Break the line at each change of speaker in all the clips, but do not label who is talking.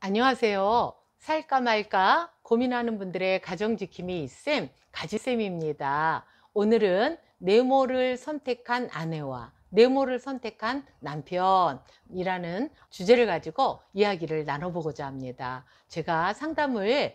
안녕하세요. 살까 말까 고민하는 분들의 가정지킴이 있음 가지쌤입니다. 오늘은 내모를 선택한 아내와 내모를 선택한 남편이라는 주제를 가지고 이야기를 나눠보고자 합니다. 제가 상담을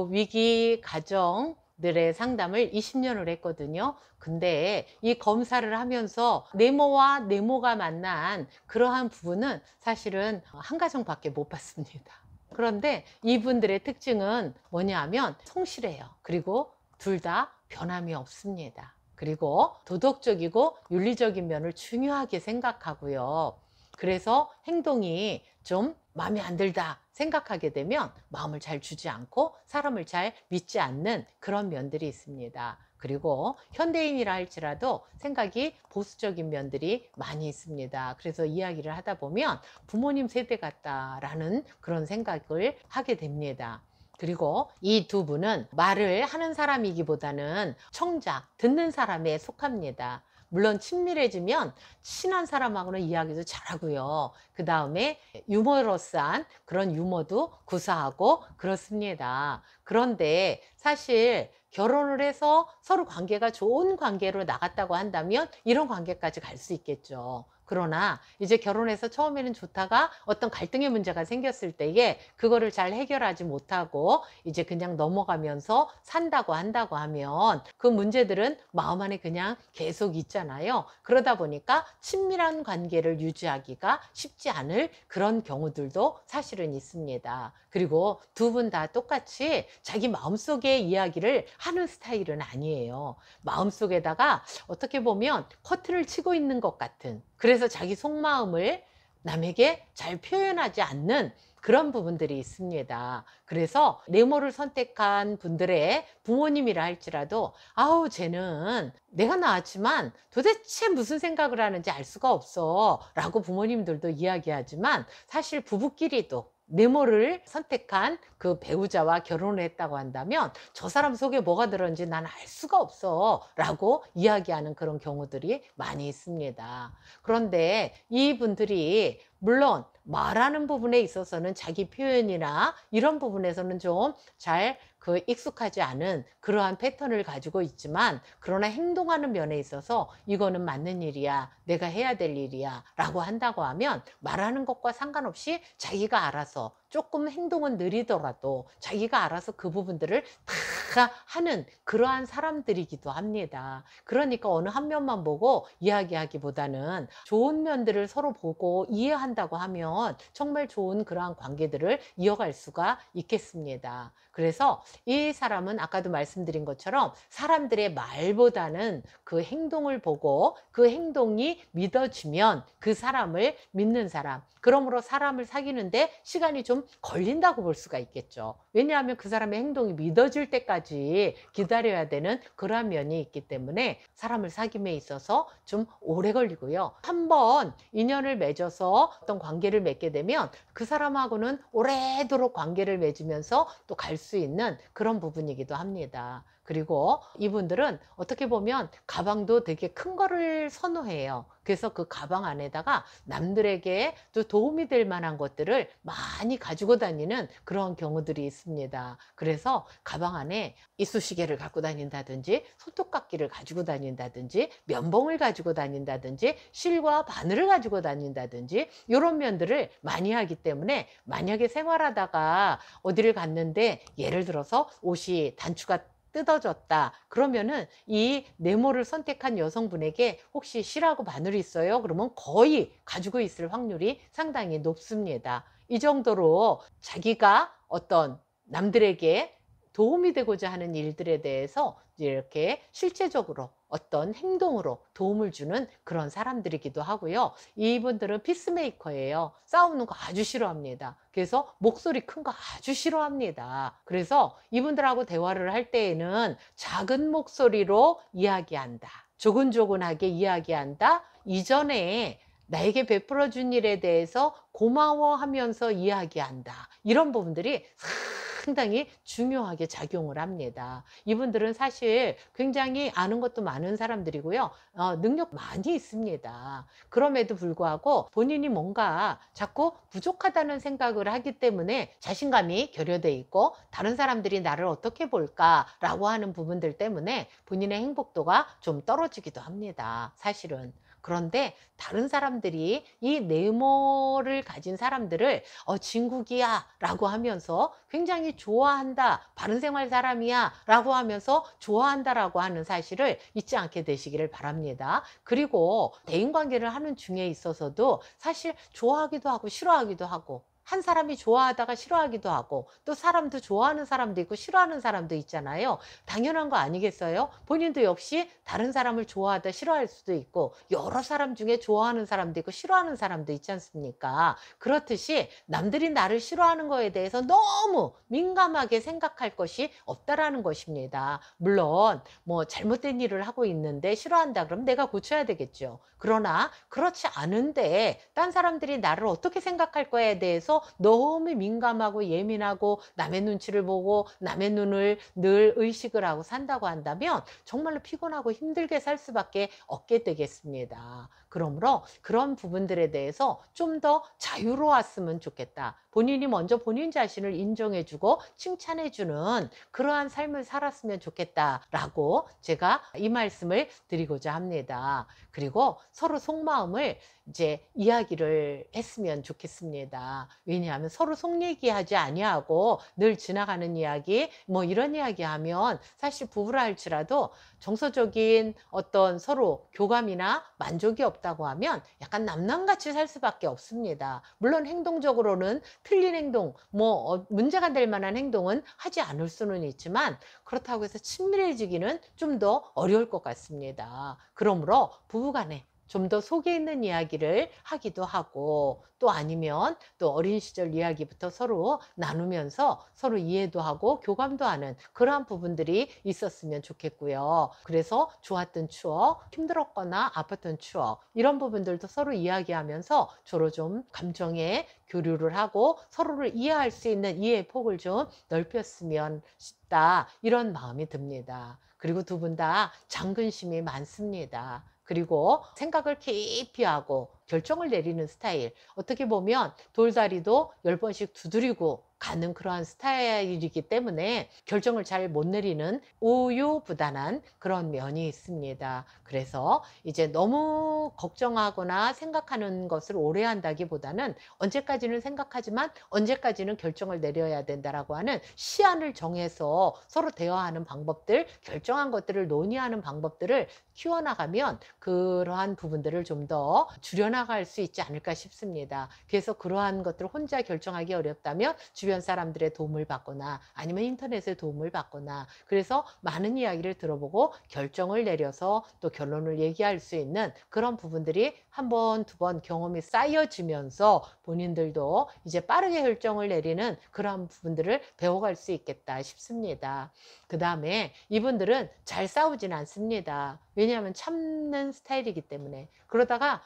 위기 가정들의 상담을 20년을 했거든요. 근데 이 검사를 하면서 네모와 네모가 만난 그러한 부분은 사실은 한 가정밖에 못 봤습니다. 그런데 이분들의 특징은 뭐냐 하면 성실해요. 그리고 둘 다 변함이 없습니다. 그리고 도덕적이고 윤리적인 면을 중요하게 생각하고요. 그래서 행동이 좀 마음에 안 들다 생각하게 되면 마음을 잘 주지 않고 사람을 잘 믿지 않는 그런 면들이 있습니다. 그리고 현대인이라 할지라도 생각이 보수적인 면들이 많이 있습니다. 그래서 이야기를 하다 보면 부모님 세대 같다라는 그런 생각을 하게 됩니다. 그리고 이 두 분은 말을 하는 사람이기보다는 청자, 듣는 사람에 속합니다. 물론 친밀해지면 친한 사람하고는 이야기도 잘하고요. 그 다음에 유머러스한 그런 유머도 구사하고 그렇습니다. 그런데 사실 결혼을 해서 서로 관계가 좋은 관계로 나갔다고 한다면 이런 관계까지 갈 수 있겠죠. 그러나 이제 결혼해서 처음에는 좋다가 어떤 갈등의 문제가 생겼을 때에 그거를 잘 해결하지 못하고 이제 그냥 넘어가면서 산다고 한다고 하면 그 문제들은 마음 안에 그냥 계속 있잖아요. 그러다 보니까 친밀한 관계를 유지하기가 쉽지 않을 그런 경우들도 사실은 있습니다. 그리고 두 분 다 똑같이 자기 마음속의 이야기를 하는 스타일은 아니에요. 마음속에다가 어떻게 보면 커튼을 치고 있는 것 같은, 그래서 자기 속마음을 남에게 잘 표현하지 않는 그런 부분들이 있습니다. 그래서 네모를 선택한 분들의 부모님이라 할지라도 아우 쟤는 내가 낳았지만 도대체 무슨 생각을 하는지 알 수가 없어 라고 부모님들도 이야기하지만, 사실 부부끼리도 네모를 선택한 그 배우자와 결혼을 했다고 한다면 저 사람 속에 뭐가 들었는지 난 알 수가 없어 라고 이야기하는 그런 경우들이 많이 있습니다. 그런데 이분들이 물론 말하는 부분에 있어서는 자기 표현이나 이런 부분에서는 좀 잘 익숙하지 않은 그러한 패턴을 가지고 있지만, 그러나 행동하는 면에 있어서 이거는 맞는 일이야, 내가 해야 될 일이야 라고 한다고 하면 말하는 것과 상관없이 자기가 알아서 조금 행동은 느리더라도 자기가 알아서 그 부분들을 다 하는 그러한 사람들이기도 합니다. 그러니까 어느 한 면만 보고 이야기하기보다는 좋은 면들을 서로 보고 이해한다고 하면 정말 좋은 그러한 관계들을 이어갈 수가 있겠습니다. 그래서 이 사람은 아까도 말씀드린 것처럼 사람들의 말보다는 그 행동을 보고 그 행동이 믿어지면 그 사람을 믿는 사람, 그러므로 사람을 사귀는데 시간이 좀 걸린다고 볼 수가 있겠죠. 왜냐하면 그 사람의 행동이 믿어질 때까지 기다려야 되는 그러한 면이 있기 때문에 사람을 사귐에 있어서 좀 오래 걸리고요. 한번 인연을 맺어서 어떤 관계를 맺게 되면 그 사람하고는 오래도록 관계를 맺으면서 또 갈 수 있는 그런 부분이기도 합니다. 그리고 이분들은 어떻게 보면 가방도 되게 큰 거를 선호해요. 그래서 그 가방 안에다가 남들에게 또 도움이 될 만한 것들을 많이 가지고 다니는 그런 경우들이 있습니다. 그래서 가방 안에 이쑤시개를 갖고 다닌다든지 손톱깎이를 가지고 다닌다든지 면봉을 가지고 다닌다든지 실과 바늘을 가지고 다닌다든지 이런 면들을 많이 하기 때문에, 만약에 생활하다가 어디를 갔는데 예를 들어서 옷이 단추가 뜯어졌다 그러면은 이 네모를 선택한 여성분에게 혹시 실하고 바늘이 있어요? 그러면 거의 가지고 있을 확률이 상당히 높습니다. 이 정도로 자기가 어떤 남들에게 도움이 되고자 하는 일들에 대해서 이렇게 실제적으로 어떤 행동으로 도움을 주는 그런 사람들이기도 하고요. 이분들은 피스메이커예요. 싸우는 거 아주 싫어합니다. 그래서 목소리 큰 거 아주 싫어합니다. 그래서 이분들하고 대화를 할 때에는 작은 목소리로 이야기한다, 조근조근하게 이야기한다, 이전에 나에게 베풀어 준 일에 대해서 고마워하면서 이야기한다, 이런 부분들이 상당히 중요하게 작용을 합니다. 이분들은 사실 굉장히 아는 것도 많은 사람들이고요. 능력 많이 있습니다. 그럼에도 불구하고 본인이 뭔가 자꾸 부족하다는 생각을 하기 때문에 자신감이 결여돼 있고 다른 사람들이 나를 어떻게 볼까라고 하는 부분들 때문에 본인의 행복도가 좀 떨어지기도 합니다. 사실은. 그런데 다른 사람들이 이 네모를 가진 사람들을 진국이야 라고 하면서 굉장히 좋아한다, 바른생활 사람이야 라고 하면서 좋아한다라고 하는 사실을 잊지 않게 되시기를 바랍니다. 그리고 대인관계를 하는 중에 있어서도 사실 좋아하기도 하고 싫어하기도 하고, 한 사람이 좋아하다가 싫어하기도 하고, 또 사람도 좋아하는 사람도 있고 싫어하는 사람도 있잖아요. 당연한 거 아니겠어요? 본인도 역시 다른 사람을 좋아하다 싫어할 수도 있고, 여러 사람 중에 좋아하는 사람도 있고 싫어하는 사람도 있지 않습니까? 그렇듯이 남들이 나를 싫어하는 거에 대해서 너무 민감하게 생각할 것이 없다라는 것입니다. 물론 뭐 잘못된 일을 하고 있는데 싫어한다 그러면 내가 고쳐야 되겠죠. 그러나 그렇지 않은데 딴 사람들이 나를 어떻게 생각할 거에 대해서 너무 민감하고 예민하고 남의 눈치를 보고 남의 눈을 늘 의식을 하고 산다고 한다면 정말로 피곤하고 힘들게 살 수밖에 없게 되겠습니다. 그러므로 그런 부분들에 대해서 좀 더 자유로웠으면 좋겠다. 본인이 먼저 본인 자신을 인정해주고 칭찬해주는 그러한 삶을 살았으면 좋겠다라고 제가 이 말씀을 드리고자 합니다. 그리고 서로 속마음을 이제 이야기를 했으면 좋겠습니다. 왜냐하면 서로 속 얘기하지 아니하고 늘 지나가는 이야기, 뭐 이런 이야기 하면 사실 부부라 할지라도 정서적인 어떤 서로 교감이나 만족이 없다고 하면 약간 남남같이 살 수밖에 없습니다. 물론 행동적으로는 틀린 행동, 뭐 문제가 될 만한 행동은 하지 않을 수는 있지만 그렇다고 해서 친밀해지기는 좀 더 어려울 것 같습니다. 그러므로 부부간에 좀 더 속에 있는 이야기를 하기도 하고, 또 아니면 또 어린 시절 이야기부터 서로 나누면서 서로 이해도 하고 교감도 하는 그러한 부분들이 있었으면 좋겠고요. 그래서 좋았던 추억, 힘들었거나 아팠던 추억, 이런 부분들도 서로 이야기하면서 서로 좀 감정의 교류를 하고 서로를 이해할 수 있는 이해의 폭을 좀 넓혔으면 싶다, 이런 마음이 듭니다. 그리고 두 분 다 장근심이 많습니다. 그리고 생각을 깊이 하고 결정을 내리는 스타일. 어떻게 보면 돌다리도 10번씩 두드리고 가는 그러한 스타일이기 때문에 결정을 잘 못 내리는 우유부단한 그런 면이 있습니다. 그래서 이제 너무 걱정하거나 생각하는 것을 오래 한다기보다는 언제까지는 생각하지만 언제까지는 결정을 내려야 된다라고 하는 시한을 정해서 서로 대화하는 방법들, 결정한 것들을 논의하는 방법들을 키워나가면 그러한 부분들을 좀 더 줄여나갈 수 있지 않을까 싶습니다. 그래서 그러한 것들을 혼자 결정하기 어렵다면 주변 사람들의 도움을 받거나 아니면 인터넷의 도움을 받거나, 그래서 많은 이야기를 들어보고 결정을 내려서 또 결론을 얘기할 수 있는 그런 부분들이 한 번, 두 번 경험이 쌓여지면서 본인들도 이제 빠르게 결정을 내리는 그런 부분들을 배워갈 수 있겠다 싶습니다. 그 다음에 이분들은 잘 싸우진 않습니다. 왜냐하면 참는 스타일이기 때문에. 그러다가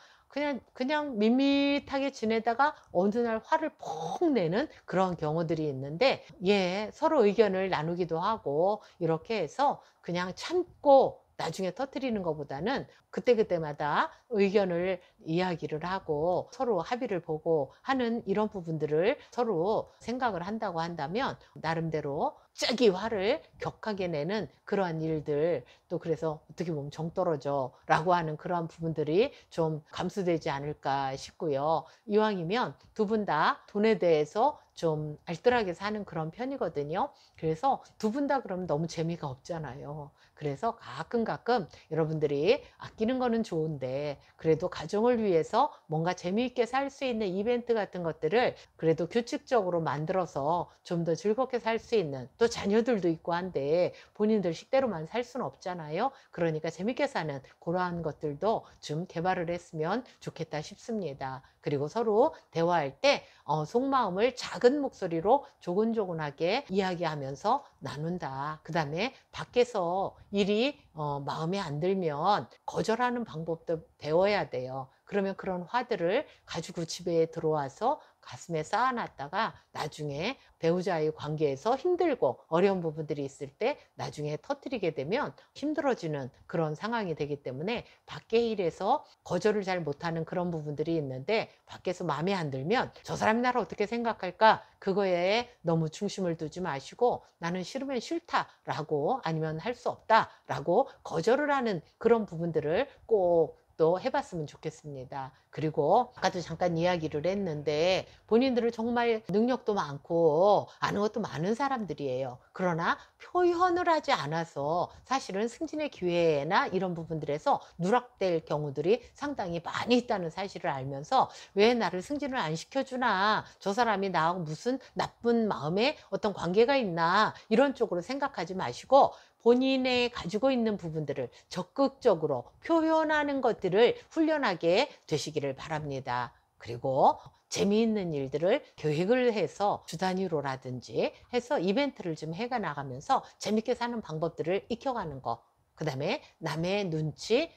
그냥 밋밋하게 지내다가 어느 날 화를 폭 내는 그런 경우들이 있는데, 예, 서로 의견을 나누기도 하고 이렇게 해서 그냥 참고 나중에 터뜨리는 것보다는 그때그때마다 의견을 이야기를 하고 서로 합의를 보고 하는 이런 부분들을 서로 생각을 한다고 한다면 나름대로 짝이 화를 격하게 내는 그러한 일들, 또 그래서 어떻게 보면 정 떨어져 라고 하는 그러한 부분들이 좀 감소되지 않을까 싶고요. 이왕이면 두 분 다 돈에 대해서 좀 알뜰하게 사는 그런 편이거든요. 그래서 두 분 다 그러면 너무 재미가 없잖아요. 그래서 가끔 여러분들이 아끼는 거는 좋은데 그래도 가정을 위해서 뭔가 재미있게 살 수 있는 이벤트 같은 것들을 그래도 규칙적으로 만들어서 좀 더 즐겁게 살 수 있는, 또 자녀들도 있고 한데 본인들 식대로만 살 수는 없잖아요. 그러니까 재밌게 사는 그러한 것들도 좀 개발을 했으면 좋겠다 싶습니다. 그리고 서로 대화할 때 속마음을 작은 목소리로 조근조근하게 이야기하면서 나눈다. 그 다음에 밖에서 일이 마음에 안 들면 거절하는 방법도 배워야 돼요. 그러면 그런 화들을 가지고 집에 들어와서 가슴에 쌓아놨다가 나중에 배우자의 관계에서 힘들고 어려운 부분들이 있을 때 나중에 터뜨리게 되면 힘들어지는 그런 상황이 되기 때문에 밖에 일에서 거절을 잘 못하는 그런 부분들이 있는데 밖에서 마음에 안 들면 저 사람이 나를 어떻게 생각할까? 그거에 너무 중심을 두지 마시고 나는 싫으면 싫다라고 아니면 할 수 없다라고 거절을 하는 그런 부분들을 꼭 또 해봤으면 좋겠습니다. 그리고 아까도 잠깐 이야기를 했는데 본인들은 정말 능력도 많고 아는 것도 많은 사람들이에요. 그러나 표현을 하지 않아서 사실은 승진의 기회나 이런 부분들에서 누락될 경우들이 상당히 많이 있다는 사실을 알면서 왜 나를 승진을 안 시켜주나, 저 사람이 나하고 무슨 나쁜 마음에 어떤 관계가 있나, 이런 쪽으로 생각하지 마시고 본인의 가지고 있는 부분들을 적극적으로 표현하는 것들을 훈련하게 되시기를 바랍니다. 그리고 재미있는 일들을 계획을 해서 주 단위로라든지 해서 이벤트를 좀 해가 나가면서 재밌게 사는 방법들을 익혀가는 거. 그 다음에 남의 눈치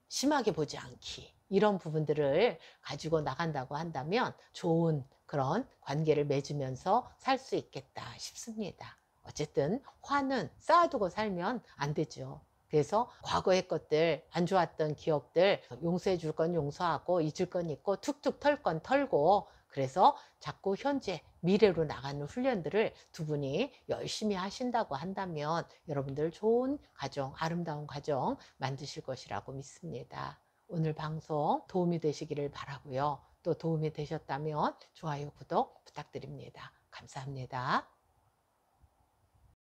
심하게 보지 않기. 이런 부분들을 가지고 나간다고 한다면 좋은 그런 관계를 맺으면서 살 수 있겠다 싶습니다. 어쨌든 화는 쌓아두고 살면 안 되죠. 그래서 과거의 것들, 안 좋았던 기억들 용서해 줄 건 용서하고 잊을 건 잊고 툭툭 털 건 털고, 그래서 자꾸 현재 미래로 나가는 훈련들을 두 분이 열심히 하신다고 한다면 여러분들 좋은 가정, 아름다운 가정 만드실 것이라고 믿습니다. 오늘 방송 도움이 되시기를 바라고요. 또 도움이 되셨다면 좋아요, 구독 부탁드립니다. 감사합니다.